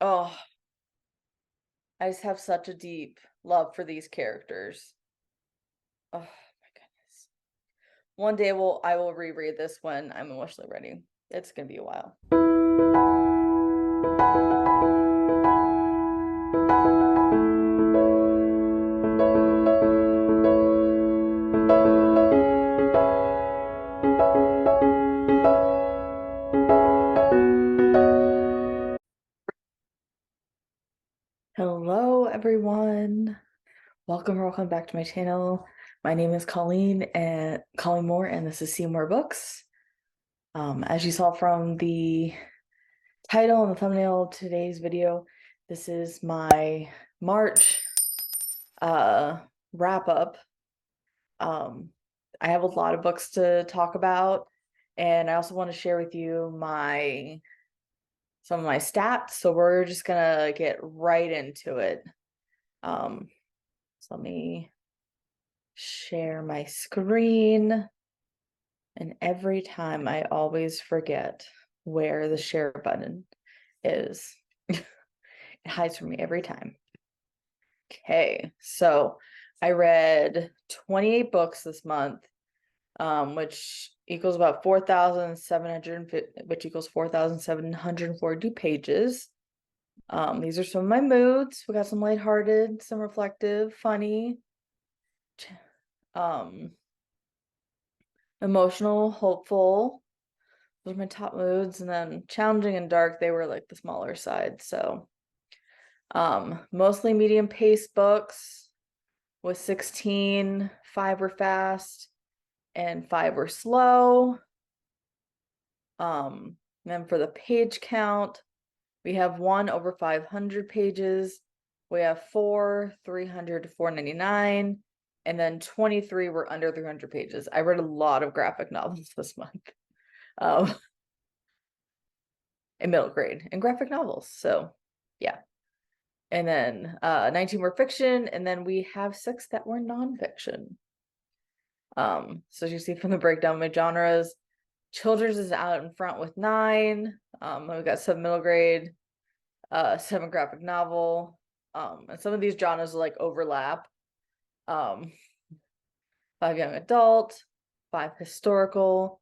Oh, I just have such a deep love for these characters. Oh my goodness. One day I will reread this when I'm emotionally ready. It's gonna be a while. Hello, everyone. Welcome back to my channel. My name is Colleen Moore, and this is Cmoore-Books. As you saw from the title and the thumbnail of today's video, this is my March wrap up. I have a lot of books to talk about, and I also want to share with you some of my stats. So we're just gonna get right into it. So let me share my screen, and every time I always forget where the share button is. It hides from me every time. Okay, so I read 28 books this month, which equals about 4,750, which equals 4,742 pages. These are some of my moods. We got some lighthearted, some reflective, funny, emotional, hopeful. Those are my top moods. And then challenging and dark, they were like the smaller side. So mostly medium paced books with 16, 5 were fast and 5 were slow. Then for the page count, we have 1 over 500 pages. We have 4, 300 to 499, and then 23 were under 300 pages. I read a lot of graphic novels this month, in middle grade, and graphic novels. So yeah. And then 19 were fiction, and then we have 6 that were nonfiction. So as you see from the breakdown of my genres, children's is out in front with 9. We got 7 middle grade, 7 graphic novel, and some of these genres like overlap. 5 young adult, 5 historical,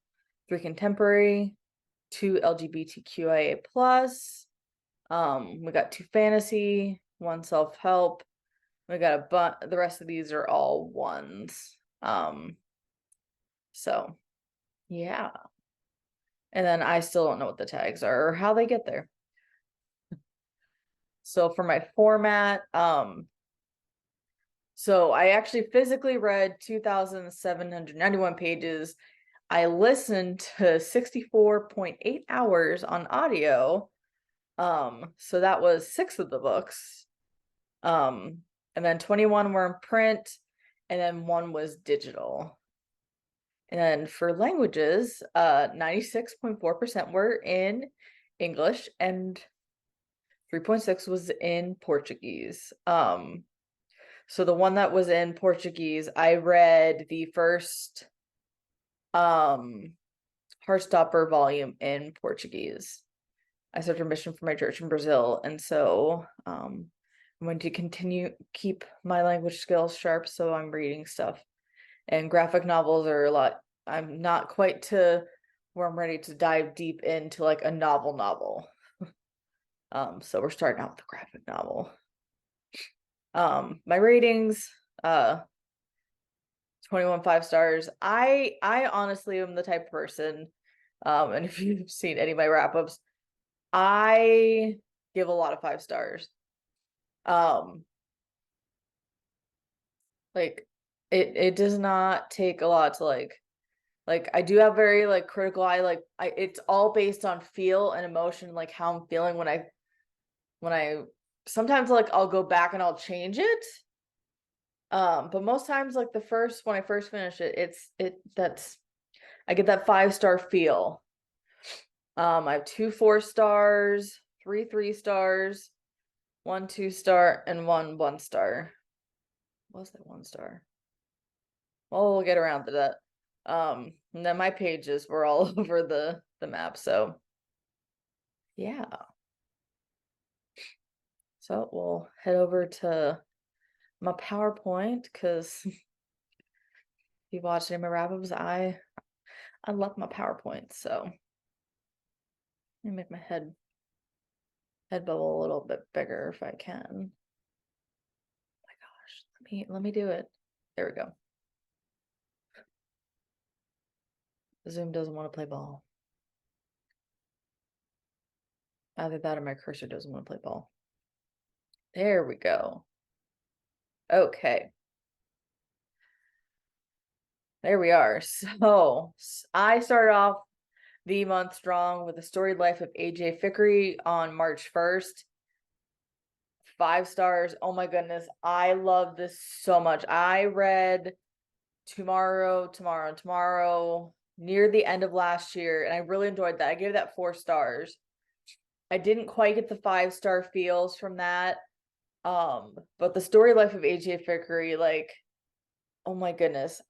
3 contemporary, 2 LGBTQIA plus. We got 2 fantasy, 1 self-help. We got the rest of these are all 1s. So yeah. And then I still don't know what the tags are or how they get there. So for my format, so I actually physically read 2,791 pages. I listened to 64.8 hours on audio. So that was 6 of the books. And then 21 were in print, and then 1 was digital. And then for languages, 96.4% were in English and 3.6 was in Portuguese. So the one that was in Portuguese, I read the first Heartstopper volume in Portuguese. I started a mission for my church in Brazil, and so I'm going to keep my language skills sharp, so I'm reading stuff. And graphic novels are a lot. I'm not quite to where I'm ready to dive deep into like a novel. So we're starting out with the graphic novel. My ratings, 21 5 stars. I honestly am the type of person, and if you've seen any of my wrap-ups, I give a lot of 5 stars. Like it does not take a lot to like I do have very like critical eye. It's all based on feel and emotion, like how I'm feeling when I sometimes like I'll go back and I'll change it. But most times like when I first finish it, I get that 5-star feel. I have 2 4-stars, 3 3-stars, 1 2-star, and 1 1-star. What was that 1-star? Well, we'll get around to that. And then my pages were all over the map, so yeah. So we'll head over to my PowerPoint because if you watch any of my wrap-ups, I love my PowerPoint. So let me make my head bubble a little bit bigger if I can. Oh my gosh, let me do it. There we go. Zoom doesn't want to play ball. Either that or my cursor doesn't want to play ball. There we go. Okay. There we are. So I started off the month strong with the storied life of A.J. Fickery on March 1st. 5 stars. Oh my goodness. I love this so much. I read Tomorrow near the end of last year, and I really enjoyed that. I gave that 4 stars. I didn't quite get the 5-star feels from that. But the story life of A.J. Fickery, like, oh my goodness.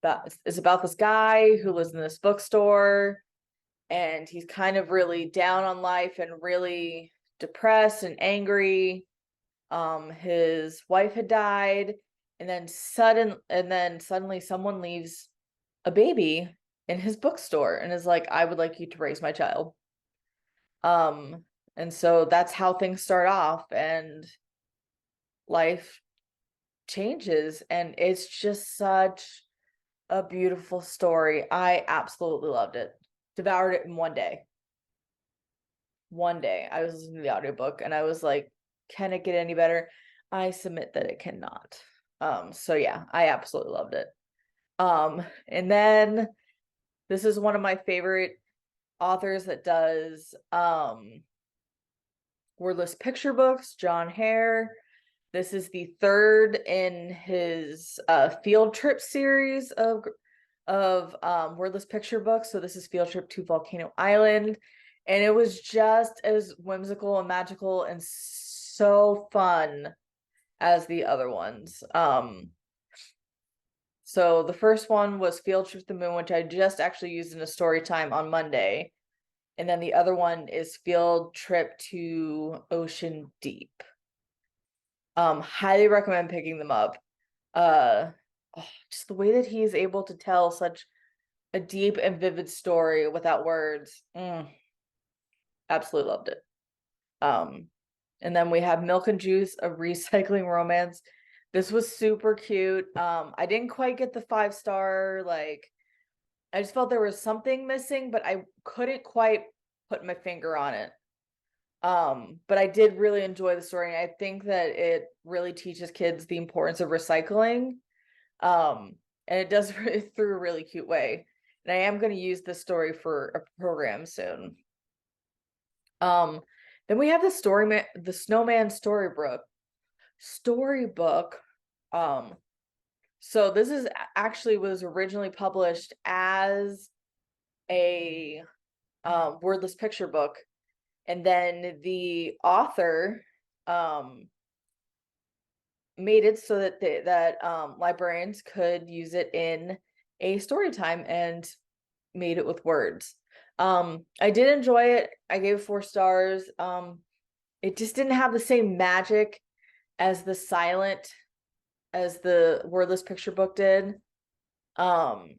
That is about this guy who lives in this bookstore, and he's kind of really down on life and really depressed and angry. His wife had died, and then suddenly someone leaves a baby in his bookstore and is like, I would like you to raise my child. And so that's how things start off, and life changes, and it's just such a beautiful story. I absolutely loved it. Devoured it in one day. One day I was listening to the audiobook and I was like, can it get any better? I submit that it cannot. So yeah, I absolutely loved it. And then this is one of my favorite authors that does wordless picture books, John Hare. This is the 3rd in his field trip series of wordless picture books. So this is Field Trip to Volcano Island, and it was just as whimsical and magical and so fun as the other ones. So the first one was Field Trip to the Moon, which I just actually used in a story time on Monday, and then the other one is Field Trip to Ocean Deep. Highly recommend picking them up. Just the way that he is able to tell such a deep and vivid story without words. Absolutely loved it. And then we have Milk and Juice, a recycling romance. This was super cute. I didn't quite get the 5-star, like, I just felt there was something missing, but I couldn't quite put my finger on it. But I did really enjoy the story, and I think that it really teaches kids the importance of recycling. And it does it through a really cute way. And I am going to use this story for a program soon. Then we have the Snowman storybook. So this is actually was originally published as a wordless picture book, and then the author made it so that librarians could use it in a story time and made it with words. I did enjoy it. I gave 4 stars. It just didn't have the same magic as the wordless picture book did. But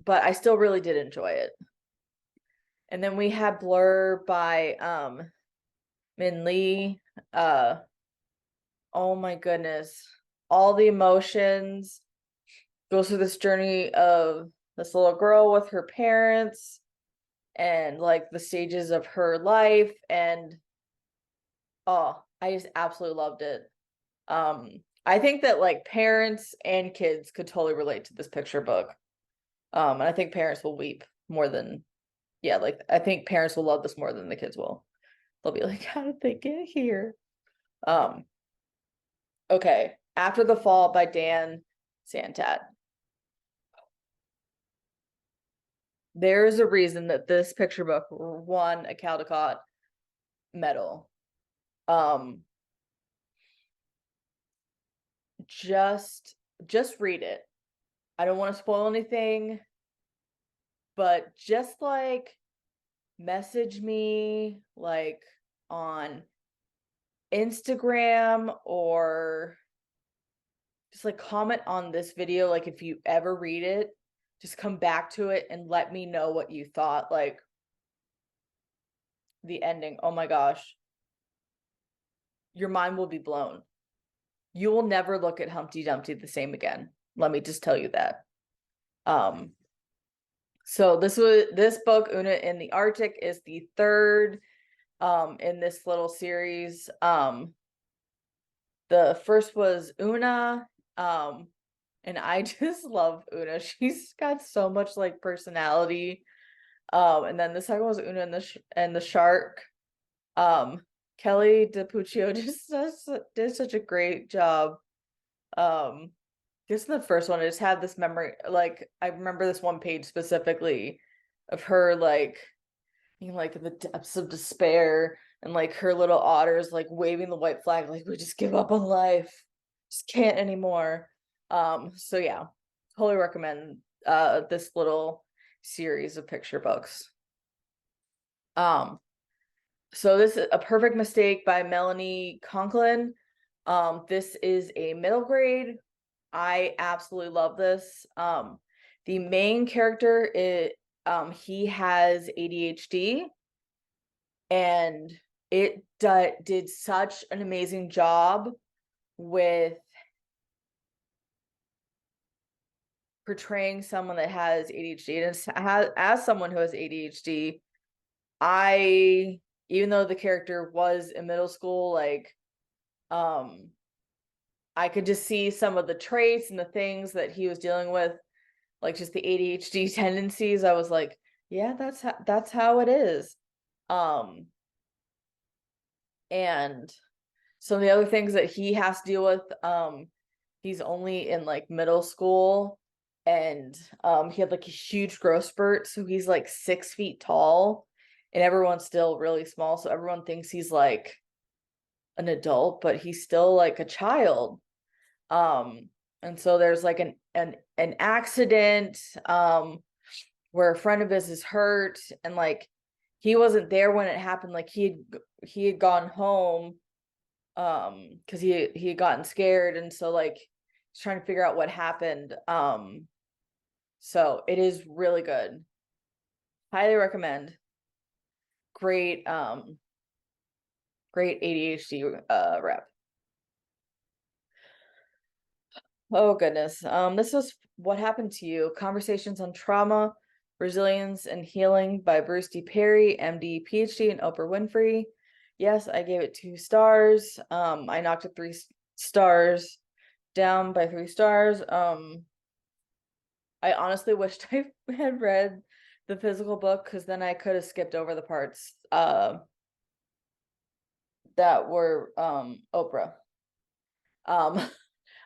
I still really did enjoy it. And then we had Blur by Min Lee. Oh my goodness. All the emotions. Goes through this journey of this little girl with her parents and like the stages of her life, and I just absolutely loved it. I think that like parents and kids could totally relate to this picture book. And I think parents will weep more than, yeah, like I think parents will love this more than the kids will. They'll be like, how did they get here? Okay, After the Fall by Dan Santat. There's a reason that this picture book won a Caldecott medal. Just read it. I don't want to spoil anything, but just like message me like on Instagram, or just like comment on this video. Like if you ever read it, just come back to it and let me know what you thought. Like the ending, oh my gosh, your mind will be blown. You will never look at Humpty Dumpty the same again. Let me just tell you that. So this book, Una in the Arctic, is the third in this little series. The first was Una, and I just love Una. She's got so much like personality. And then the second was Una and the shark. Kelly DiPuccio just did such a great job. Just the first one, I just had this memory, like I remember this one page specifically of her like being like in the depths of despair, and like her little otters like waving the white flag, like we just give up on life, just can't anymore. So yeah, totally recommend this little series of picture books. So this is A Perfect Mistake by Melanie Conklin. This is a middle grade. I absolutely love this. The main character is he has ADHD, and it did such an amazing job with portraying someone that has ADHD. And as someone who has ADHD, I, even though the character was in middle school, like I could just see some of the traits and the things that he was dealing with, like just the ADHD tendencies. I was like, yeah, that's how it is. And some of the other things that he has to deal with, he's only in like middle school, and he had like a huge growth spurt, so he's like 6 feet tall, and everyone's still really small, so everyone thinks he's like an adult, but he's still like a child. And so there's like an accident where a friend of his is hurt, and like he wasn't there when it happened. Like he had gone home because he had gotten scared, and so like he's trying to figure out what happened. So it is really good. Highly recommend. Great great ADHD rep. Oh goodness. This was What Happened to You: Conversations on Trauma, Resilience, and Healing by Bruce D. Perry, MD, PhD, and Oprah Winfrey. Yes, I gave it 2 stars. I knocked it 3 stars down by 3 stars. I honestly wished I had read the physical book, because then I could have skipped over the parts that were Oprah.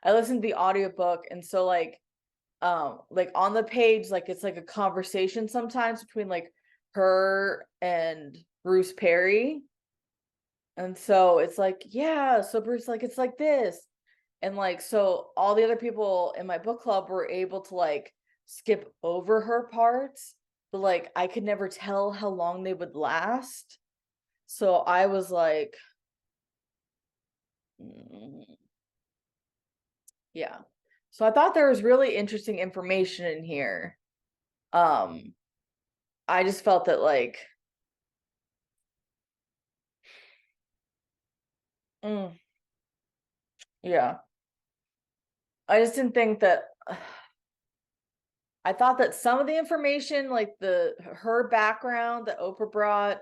I listened to the audiobook, and so like on the page, like it's like a conversation sometimes between like her and Bruce Perry. And so it's like, yeah, so Bruce, like it's like this. And like so all the other people in my book club were able to like skip over her parts, but like I could never tell how long they would last. So I was like, mm, yeah. So I thought there was really interesting information in here. Um, I just felt that like, mm, yeah, I just didn't think that. I thought that some of the information, like her background that Oprah brought,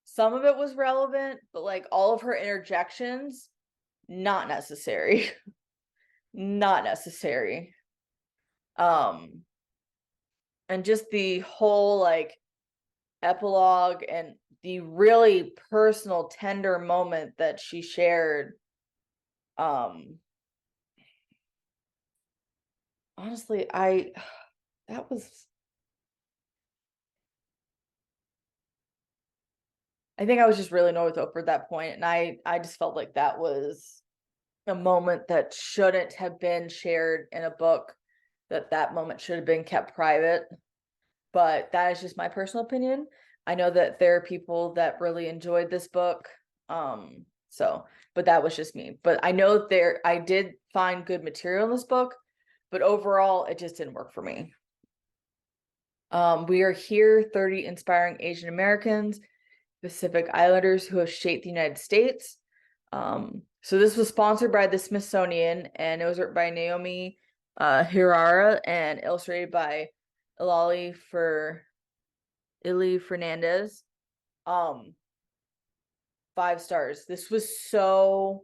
some of it was relevant, but like all of her interjections, not necessary. Not necessary. Um, and just the whole like epilogue and the really personal, tender moment that she shared. Honestly, that was, I think I was just really annoyed with Oprah at that point, and I just felt like that was a moment that shouldn't have been shared in a book, that moment should have been kept private. But that is just my personal opinion. I know that there are people that really enjoyed this book. So, but that was just me. But I know I did find good material in this book, but overall it just didn't work for me. We are here, 30 inspiring Asian Americans, Pacific Islanders who have shaped the United States. So this was sponsored by the Smithsonian, and it was written by Naomi Hirara and illustrated by Ili Fernandez. 5 stars. This was so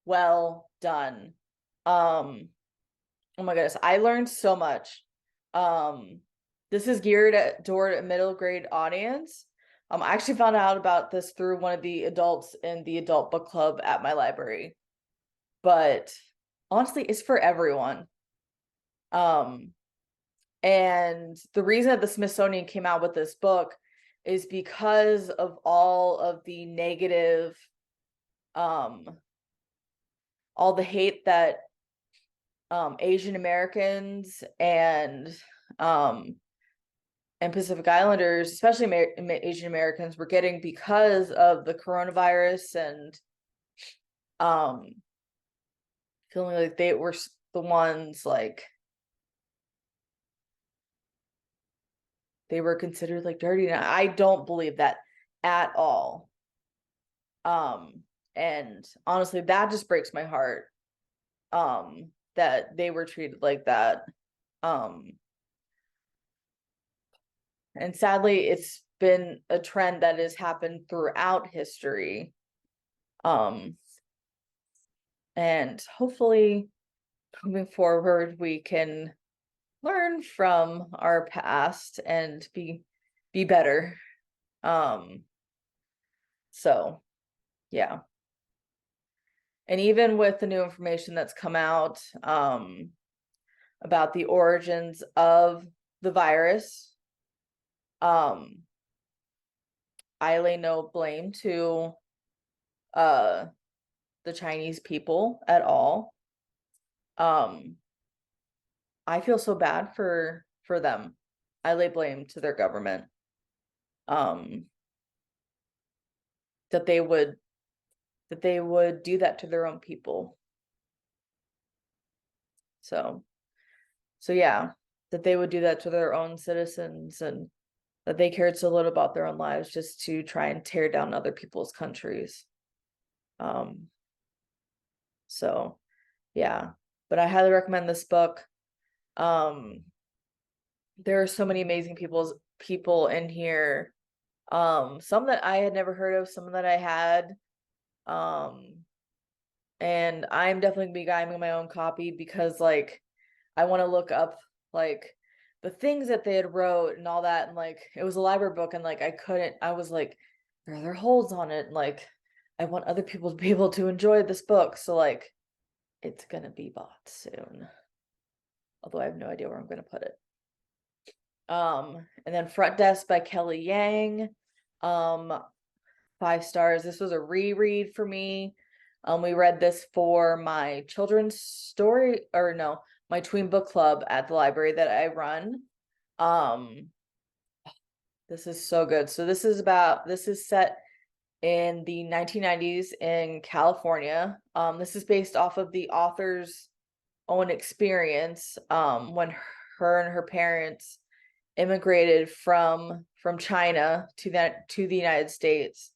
well done. Oh my goodness, I learned so much. This is geared toward a middle grade audience. I actually found out about this through one of the adults in the adult book club at my library. But honestly, it's for everyone. And the reason that the Smithsonian came out with this book is because of all of the negative, all the hate that Asian Americans and Pacific Islanders, especially Asian Americans, were getting because of the coronavirus, and feeling like they were the ones, like they were considered like dirty. And I don't believe that at all. And honestly, that just breaks my heart. That they were treated like that. And sadly, it's been a trend that has happened throughout history. And hopefully moving forward, we can learn from our past and be better. So yeah. And even with the new information that's come out about the origins of the virus, I lay no blame to the Chinese people at all. I feel so bad for them. I lay blame to their government. That they would do that to their own people. So yeah, that they would do that to their own citizens, and that they cared so little about their own lives just to try and tear down other people's countries. So yeah, but I highly recommend this book. There are so many amazing people in here. Some that I had never heard of, some that I had. And I'm definitely gonna be buying my own copy because, like, I want to look up like the things that they had wrote and all that, and like it was a library book, and like I was like, are there holes on it? And like I want other people to be able to enjoy this book, so like it's gonna be bought soon. Although I have no idea where I'm gonna put it. And then Front Desk by Kelly Yang. 5 stars. This was a reread for me. We read this for my children's story, or no, my tween book club at the library that I run. This is so good. So this is set in the 1990s in California. This is based off of the author's own experience when her and her parents immigrated from China to the United States,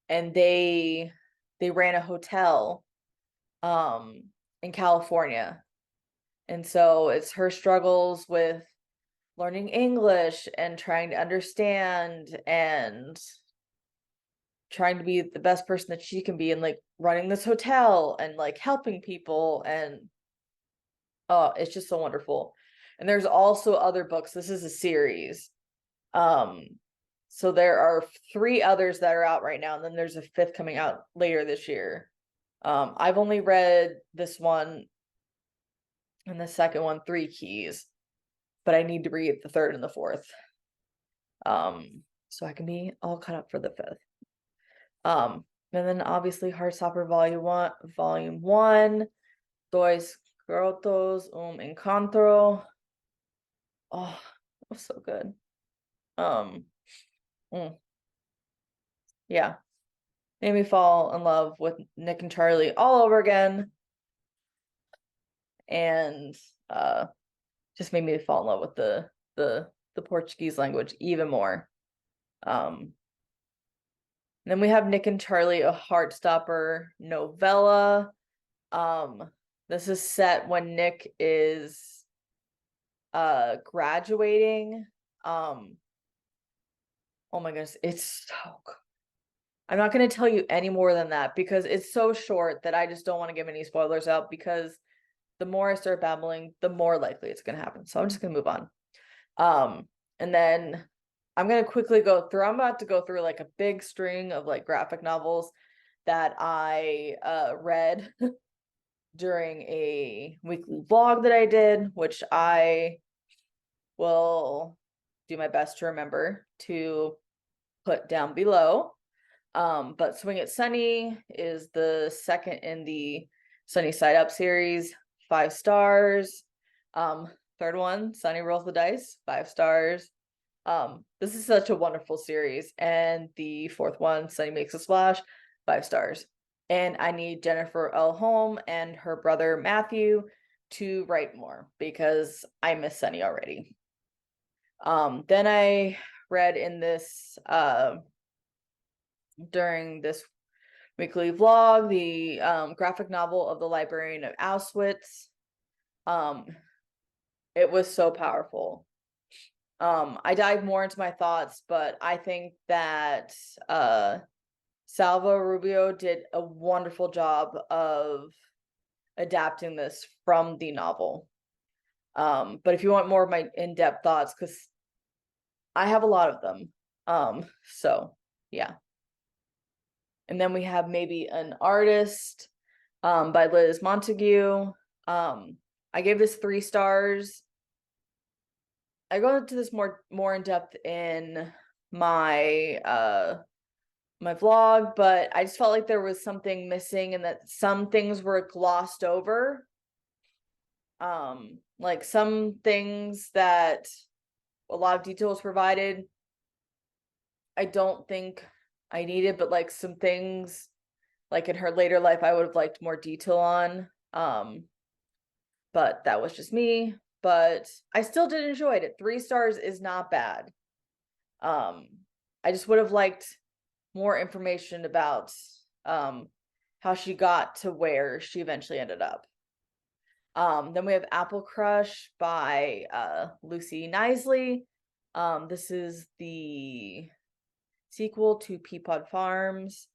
and they ran a hotel in California. And so it's her struggles with learning English and trying to understand and trying to be the best person that she can be, and like running this hotel and like helping people, and oh, it's just so wonderful. And there's also other books. This is a series. So there are 3 others that are out right now, and then there's a 5th coming out later this year. I've only read this one and the second one, 3 Keys, but I need to read the 3rd and the 4th. So I can be all caught up for the 5th. And then obviously Heartstopper Volume 1, Dois Garotos Encontro. Oh, it was so good. Yeah. Made me fall in love with Nick and Charlie all over again. And just made me fall in love with the Portuguese language even more. Then we have Nick and Charlie, a Heartstopper novella. This is set when Nick is graduating. Oh my goodness, it's so good. I'm not going to tell you any more than that because it's so short that I just don't want to give any spoilers out, because the more I start babbling, the more likely it's going to happen. So I'm just going to move on. And then I'm going to quickly go through, I'm about to go through like a big string of like graphic novels that I read during a weekly vlog that I did, which I will do my best to remember to put down below. But Swing It Sunny is the second in the Sunny Side Up series, 5 stars. Third one, Sunny Rolls the Dice, 5 stars. This is such a wonderful series. And the fourth one, Sunny Makes a Splash, 5 stars. And I need Jennifer L. Holm and her brother Matthew to write more because I miss Sunny already. Then I read in this during this weekly vlog the graphic novel of The Librarian of Auschwitz. It was so powerful. I dive more into my thoughts, but I think that Salvo Rubio did a wonderful job of adapting this from the novel. But if you want more of my in-depth thoughts, because I have a lot of them. So yeah. And then we have Maybe an Artist by Liz Montague. I gave this 3 stars. I go into this more in depth in my my vlog, but I just felt like there was something missing and that some things were glossed over. Like some things that a lot of detail was provided, I don't think I needed, but like some things like in her later life I would have liked more detail on. But that was just me. But I still did enjoy it. 3 stars is not bad. I just would have liked more information about how she got to where she eventually ended up. Then we have Apple Crush by Lucy Knisley. This is the sequel to Peapod Farms.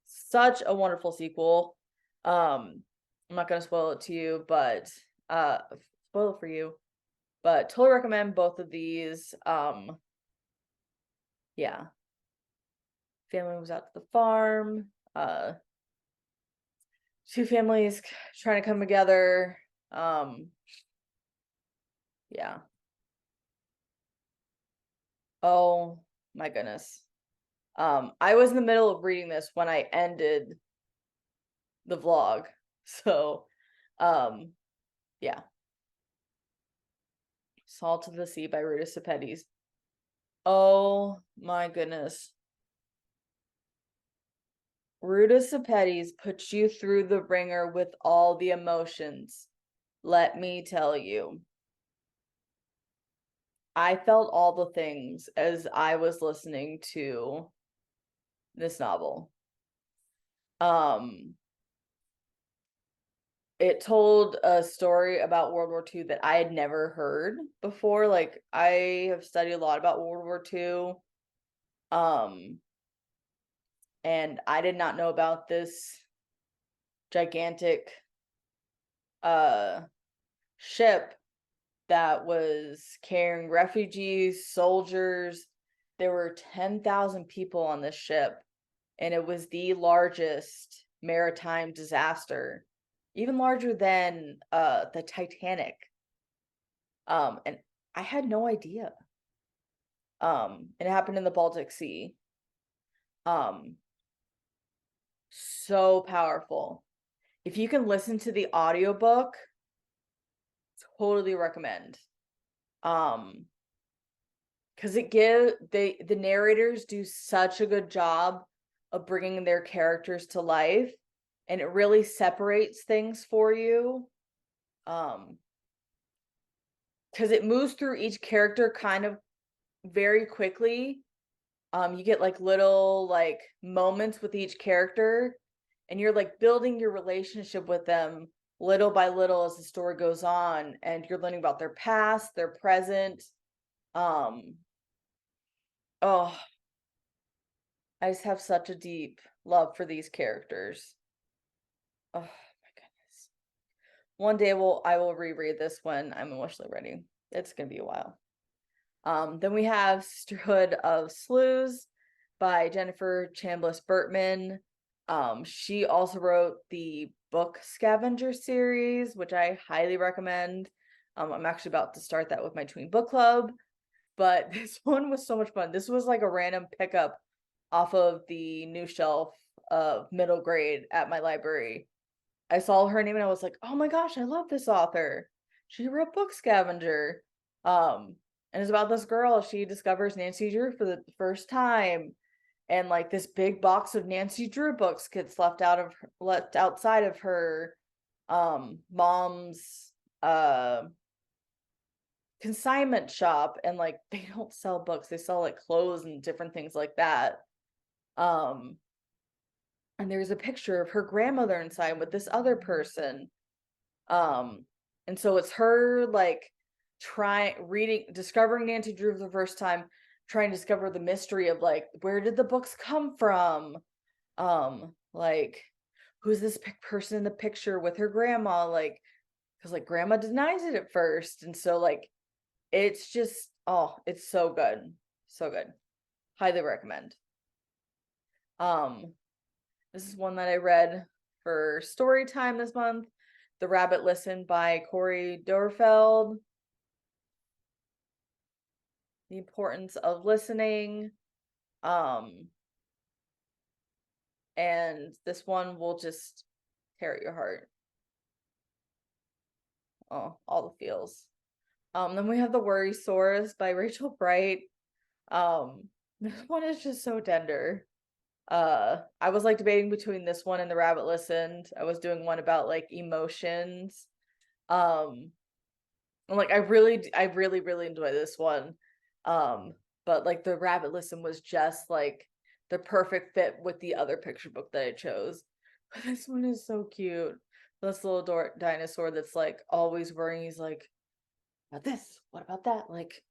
Such a wonderful sequel. I'm not gonna spoil it to you, but spoil it for you. But totally recommend both of these. Yeah. Family moves out to the farm. 2 families trying to come together. Yeah. Oh my goodness. I was in the middle of reading this when I ended the vlog. So, yeah. Salt of the Sea by Ruta Sepetys. Oh my goodness. Ruta Sepetys puts you through the ringer with all the emotions. Let me tell you. I felt all the things as I was listening to this novel. It told a story about World War II that I had never heard before. Like, I have studied a lot about World War II. And I did not know about this gigantic ship that was carrying refugees, soldiers. There were 10,000 people on this ship, and it was the largest maritime disaster, even larger than the Titanic. And I had no idea. It happened in the Baltic Sea. So powerful. If you can listen to the audiobook, totally recommend. because the narrators do such a good job of bringing their characters to life, and it really separates things for you. Because it moves through each character kind of very quickly. You get like little like moments with each character, and you're like building your relationship with them little by little as the story goes on, and you're learning about their past, their present. um oh, I just have such a deep love for these characters. Oh my goodness. One day I will reread this when I'm emotionally ready. It's gonna be a while. Then we have Sisterhood of Slews by Jennifer Chambliss Burtman. She also wrote the book Scavenger series, which I highly recommend. I'm actually about to start that with my tween book club, but this one was so much fun. This was like a random pickup off of the new shelf of middle grade at my library. I saw her name and I was like, oh my gosh, I love this author. She wrote Book Scavenger. And it's about this girl. She discovers Nancy Drew for the first time. And like this big box of Nancy Drew books gets left outside of her mom's consignment shop, and like they don't sell books, they sell like clothes and different things like that. Um and there's a picture of her grandmother inside with this other person. Um, and so it's her like discovering Nancy Drew for the first time, trying to discover the mystery of like, where did the books come from? Like, who's this person in the picture with her grandma? Like, because like grandma denies it at first. And so like, it's just, oh, it's so good. So good. Highly recommend. This is one that I read for story time this month. The Rabbit Listened by Corey Dorfeld. The importance of listening. And this one will just tear at your heart. Oh, all the feels. Then we have The Worrysaurus by Rachel Bright. This one is just so tender. I was like debating between this one and The Rabbit Listened. I was doing one about like emotions. And like I really enjoy this one. But like The Rabbit Listen was just like the perfect fit with the other picture book that I chose. But this one is so cute. This little dinosaur that's like always worrying. He's like, about this, what about that? Like,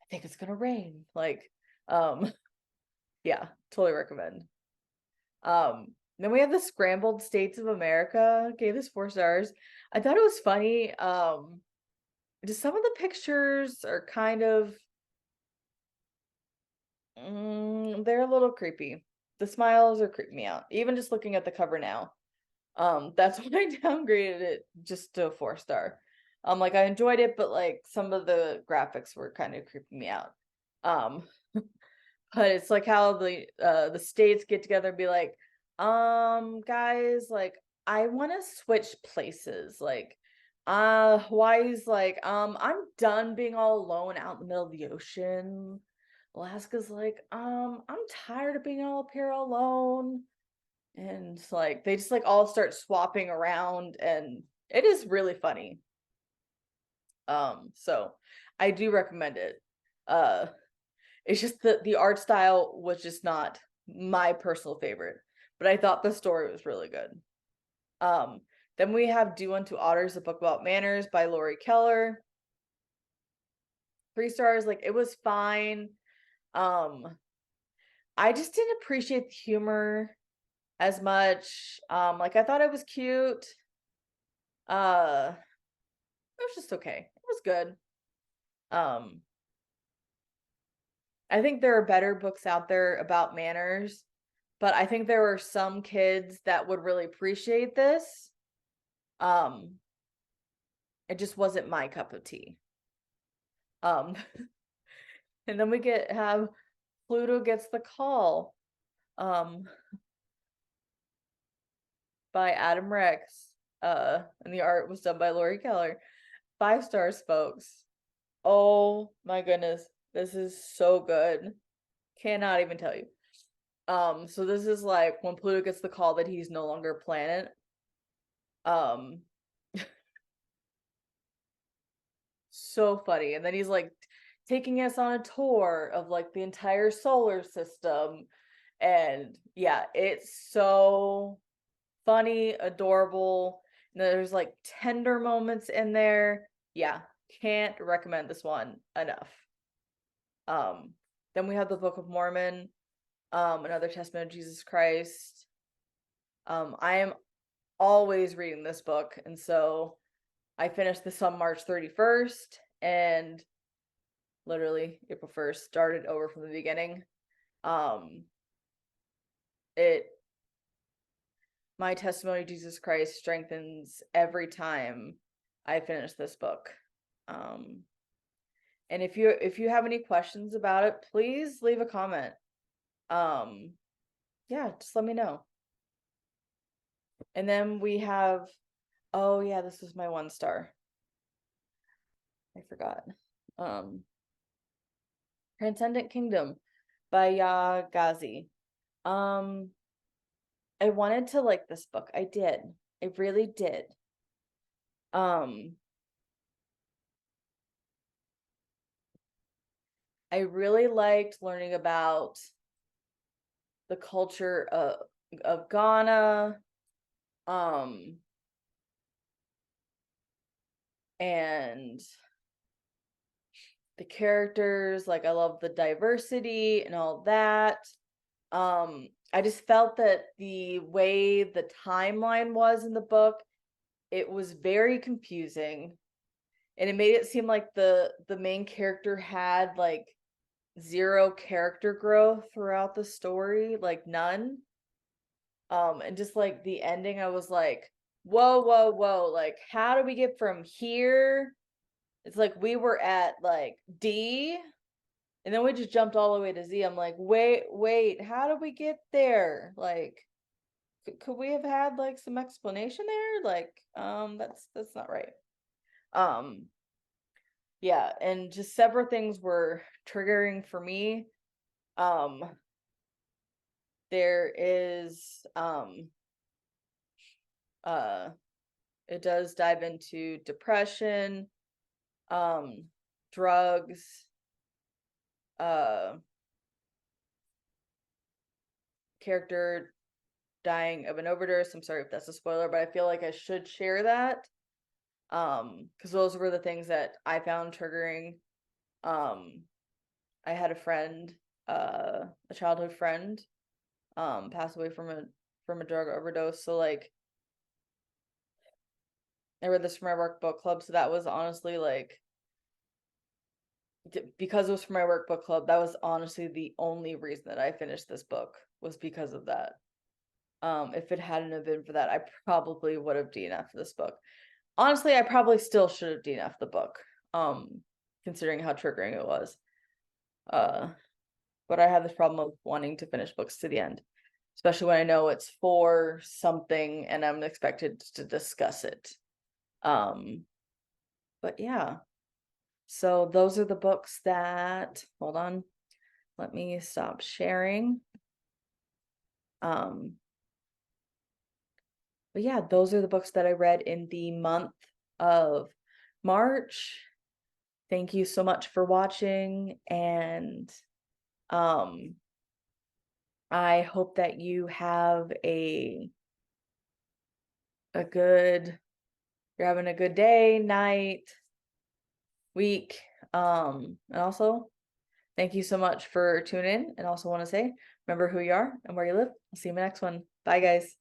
I think it's gonna rain. Like, um, yeah, totally recommend. Then we have The Scrambled States of America. Gave this 4 stars. I thought it was funny. Just some of the pictures are kind of they're a little creepy. The smiles are creeping me out. Even just looking at the cover now. That's why I downgraded it just to a 4-star. Like I enjoyed it, but like some of the graphics were kind of creeping me out. Um, but it's like how the states get together and be like, guys, like I want to switch places. Like, Hawaii's like, I'm done being all alone out in the middle of the ocean. Alaska's like, I'm tired of being all up here alone. And like they just like all start swapping around, and it is really funny. So I do recommend it. Uh it's just the art style was just not my personal favorite, but I thought the story was really good. Then we have Do Unto Otters, a book about manners by Lori Keller. 3 stars. Like it was fine. I just didn't appreciate the humor as much. Like I thought it was cute. It was just okay. It was good. Um, I think there are better books out there about manners, but I think there were some kids that would really appreciate this. Um, it just wasn't my cup of tea. Um, and then we have Pluto Gets the Call, um, by Adam Rex. And the art was done by Lori Keller. 5 stars, folks. Oh my goodness. This is so good. Cannot even tell you. So this is like when Pluto gets the call that he's no longer a planet. Um, so funny. And then he's like taking us on a tour of like the entire solar system. And yeah, it's so funny, adorable. And there's like tender moments in there. Yeah, can't recommend this one enough. Um, then we have the Book of Mormon, another testament of Jesus Christ. I am always reading this book, and so I finished this on March 31st, and literally April 1st started over from the beginning. It My testimony of Jesus Christ strengthens every time I finish this book. And if you have any questions about it, please leave a comment. Yeah, just let me know. And then we have, oh yeah, this was my 1 star. I forgot. Transcendent Kingdom by Ya Ghazi. I wanted to like this book. I did. I really did. I really liked learning about the culture of Ghana. And the characters, like I love the diversity and all that. I just felt that the way the timeline was in the book, it was very confusing, and it made it seem like the main character had like zero character growth throughout the story, like none. And just like the ending, I was like, whoa, whoa, whoa, like how do we get from here? It's like we were at like D, and then we just jumped all the way to Z. I'm like, wait, how did we get there? Like, could we have had like some explanation there? Like, that's not right. Yeah, and just several things were triggering for me. There is it does dive into depression, drugs, character dying of an overdose. I'm sorry if that's a spoiler, but I feel like I should share that. Because those were the things that I found triggering. I had a friend, a childhood friend, pass away from a drug overdose. So like I read this for my work book club, so that was honestly like because it was for my work book club, that was honestly the only reason that I finished this book was because of that. If it hadn't have been for that, I probably would have DNF'd this book. Honestly, I probably still should have DNF'd the book, considering how triggering it was. But I have this problem of wanting to finish books to the end, especially when I know it's for something and I'm expected to discuss it. But yeah, so those are the books that, hold on, let me stop sharing. But yeah, those are the books that I read in the month of March. Thank you so much for watching, and I hope that you have you're having a good day, night, week. And also thank you so much for tuning in, and also want to say, remember who you are and where you live. I'll see you in the next one. Bye guys.